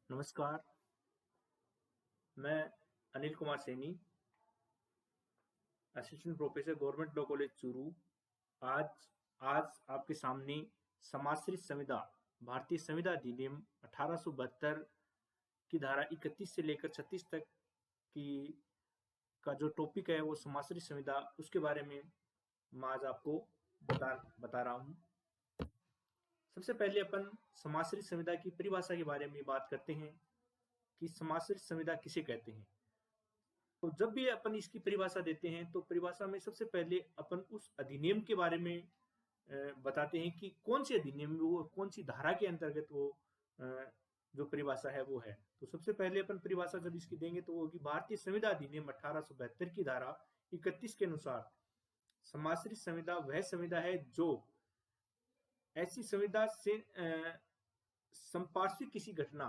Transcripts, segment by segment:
नमस्कार, मैं Anil Kumar Saini, assistant professor government law college Churu. आज आज आपके सामने समाश्रित संविदा, भारतीय संविदा अधिनियम 1872 की धारा 31 से लेकर 36 तक की का जो टॉपिक है वो समाश्रित संविदा, उसके बारे में मैं आज आपको बता बता रहा हूँ। सबसे पहले अपन समाश्रित संविदा की परिभाषा के बारे में बात करते हैं कि समाश्रित संविदा किसे कहते हैं। तो जब भी अपन इसकी परिभाषा देते हैं तो परिभाषा में सबसे पहले अपन उस अधिनियम के बारे में बताते हैं कि कौन से अधिनियम में वो कौन सी धारा के अंतर्गत वो जो परिभाषा है वो है। तो सबसे पहले अपन परिभाषा जब इसकी देंगे तो वो होगी भारतीय संविदा अधिनियम 1872 की धारा 31 के अनुसार समाश्रित संविदा वह संविदा है जो ऐसी संविदा से संपार्श्विक किसी घटना,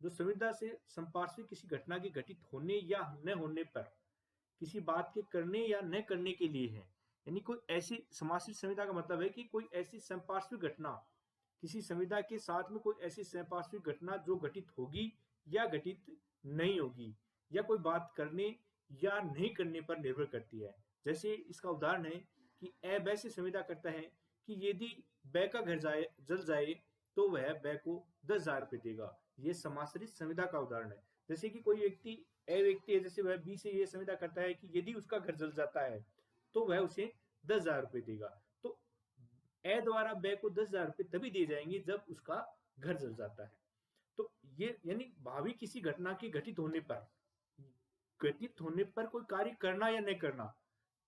जो संविदा से संपार्श्विक किसी घटना के घटित होने या न होने पर किसी बात के करने या न करने के लिए है। यानी कोई ऐसी समाश्रित संविदा का मतलब है कि कोई ऐसी संपार्श्विक घटना, किसी संविदा के साथ में कोई ऐसी संपार्श्विक घटना जो घटित होगी या घटित नहीं होगी, या कोई बात करने या नहीं करने पर निर्भर करती है। जैसे इसका उदाहरण है कि ए बै से संविदा करता है कि यदि बै का घर जल जाए तो वह बै को 10,000 रुपये देगा। ये समाश्रित संविदा का उदाहरण है। जैसे कि कोई व्यक्ति ए व्यक्ति है, जैसे वह बी से ये संविदा करता है कि यदि उसका घर जल जाता है तो वह उसे 10,000 रुपये देगा। तो ए द्वारा बै को 10,000 रुपये तभी दिए जाएंगे जब उसका घर जल जाता है। तो ये यानी भावी किसी घटना के घटित होने पर कोई कार्य करना या नहीं करना,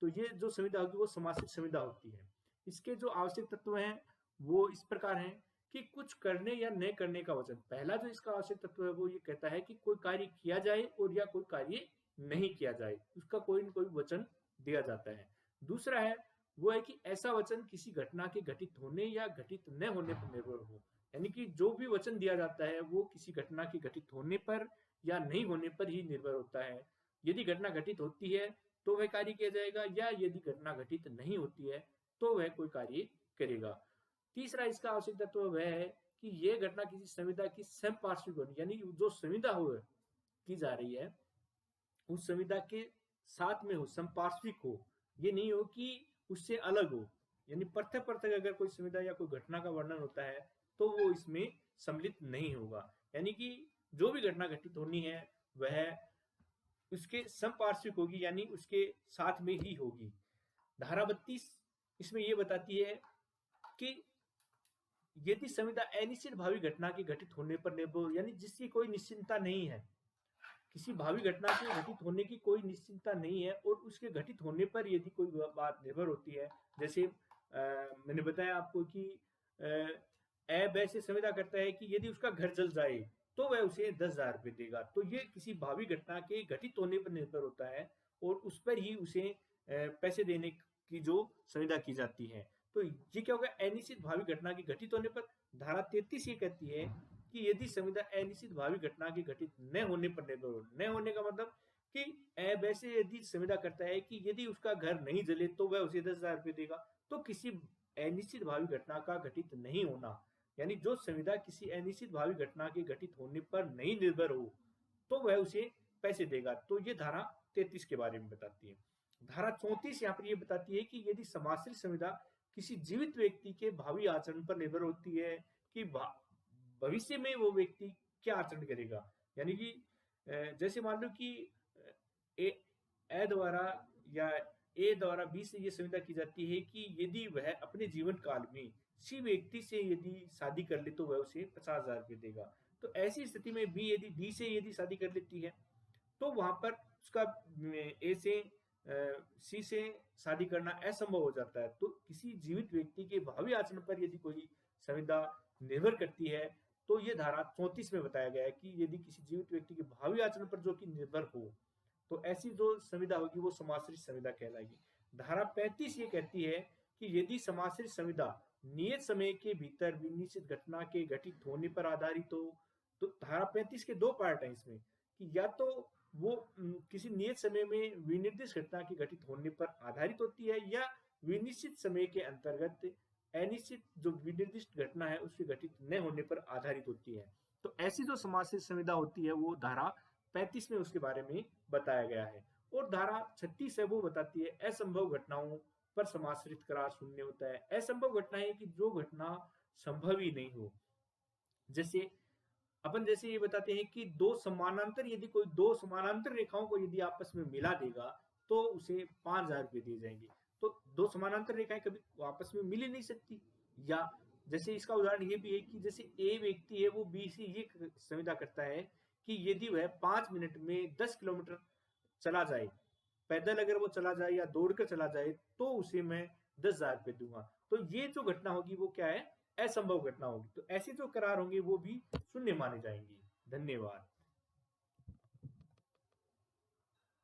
तो ये जो संविदा होगी वो समाश्रित संविदा होती है। इसके जो आवश्यक तत्व हैं वो इस प्रकार हैं कि कुछ करने या न करने का वचन। पहला जो इसका आवश्यक तत्व है वो ये कहता है कि कोई कार्य किया जाए और या कोई कार्य नहीं किया जाए, उसका कोई न कोई वचन दिया जाता है। दूसरा है वो है कि ऐसा वचन किसी घटना के घटित होने या घटित न होने पर निर्भर हो। यानी कि जो भी वचन दिया जाता है वो किसी घटना के घटित होने पर या नहीं होने पर ही निर्भर होता है। यदि घटना घटित होती है तो वह कार्य किया जाएगा, या यदि घटना घटित नहीं होती है तो वह कोई कार्य करेगा। तीसरा इसका आवश्यक तत्व वह है कि यह घटना किसी संविदा की समपार्श्विक होनी, यानी जो संविदा हो की जा रही है उस संविदा के साथ में हो, समपार्श्विक हो। ये नहीं हो कि उससे अलग हो। यानी पृथक पृथक अगर कोई संविदा या कोई घटना का वर्णन होता है तो वो इसमें सम्मिलित नहीं होगा। यानी कि जो भी घटना घटित होनी है वह उसके समपार्श्विक होगी, यानी उसके साथ में ही होगी। धारा 32 इसमें यह बताती है कि यदि संविदा अनिश्चित भावी घटना के घटित होने पर निर्भर, यानी जिसकी कोई निश्चिंतता नहीं है, किसी भावी घटना के घटित होने की कोई निश्चिंतता नहीं है और उसके घटित होने पर यदि कोई बात निर्भर होती है। जैसे मैंने बताया आपको कि ए बै से संविदा करता है कि यदि उसका घर जल जाए तो वह उसे 10,000 रुपये देगा। तो ये किसी भावी घटना के घटित होने पर निर्भर होता है और उस पर ही उसे पैसे देने की जो संविदा की जाती है। तो ये क्या होगा, अनिश्चित भावी घटना के घटित होने पर। धारा 33 ये कहती है कि यदि संविदा अनिश्चित भावी घटना के घटित न होने पर निर्भर हो। न होने का मतलब कि वैसे यदि संविदा करता है कि यदि उसका घर नहीं जले तो वह उसे 10,000 रुपये देगा। तो किसी अनिश्चित भावी घटना का घटित नहीं होना, यानी जो संविदा किसी अनिश्चित भावी घटना के घटित होने पर नहीं निर्भर हो तो वह उसे पैसे देगा। तो ये धारा 33 के बारे में बताती है। धारा 34 यहाँ पर यह बताती है कि यदि समाश्रित संविदा किसी जीवित व्यक्ति के भावी आचरण पर निर्भर होती है कि भविष्य में वो व्यक्ति क्या आचरण करेगा। यानी कि जैसे मान लो कि ए द्वारा या ए द्वारा बी से ये संविदा की जाती है कि यदि वह अपने जीवन काल में सी व्यक्ति से यदि शादी कर ले तो वह उसे 50,000 रुपये देगा। तो ऐसी स्थिति में बी यदि डी से यदि शादी कर लेती है तो वहां पर उसका ए से सी से शादी करना असंभव हो जाता है। तो किसी जीवित व्यक्ति के भावी आचरण पर यदि कोई संविदा निर्भर करती है तो ये धारा 34 में बताया गया है कि यदि किसी जीवित व्यक्ति के भावी आचरण पर जो कि निर्भर हो तो ऐसी जो संविदा होगी वो समाश्रित संविदा कहलाएगी। धारा 35 ये कहती है कि यदि समाश्रित संविदा नियत समय के भीतर विनिश्चित घटना के घटित होने पर आधारित हो। तो धारा 35 के दो पार्ट हैं इसमें कि या तो वो किसी नियत समय में विनिर्दिष्ट घटना के घटित होने पर आधारित होती है या विनिश्चित समय के अंतर्गत अनिश्चित जो विनिर्दिष्ट घटना है उसके घटित न होने पर आधारित होती है। तो ऐसी जो समासित संविदा होती है वो धारा 35 में उसके बारे में बताया गया है। और धारा 36 है वो बताती है असंभव घटनाओं पर समाश्रित करार शून्य होता है। असंभव घटनाएं कि जो घटना संभव ही नहीं हो। जैसे अपन जैसे ये बताते हैं कि यदि कोई दो समानांतर रेखाओं को यदि आपस में मिला देगा तो उसे 5,000 रुपये दिए जाएंगे। तो दो समानांतर रेखाएं कभी आपस में मिल ही नहीं सकती। या जैसे इसका उदाहरण ये भी है कि जैसे ए व्यक्ति है वो बी से ये संविदा करता है कि यदि वह 5 मिनट में 10 किलोमीटर चला जाए, पैदल अगर वो चला जाए या दौड़कर चला जाए, तो उसे मैं 10,000 रुपये दूंगा। तो ये जो घटना होगी वो क्या है, असंभव घटना होगी। तो ऐसे जो करार होंगे वो भी शून्य माने जाएंगे। धन्यवाद।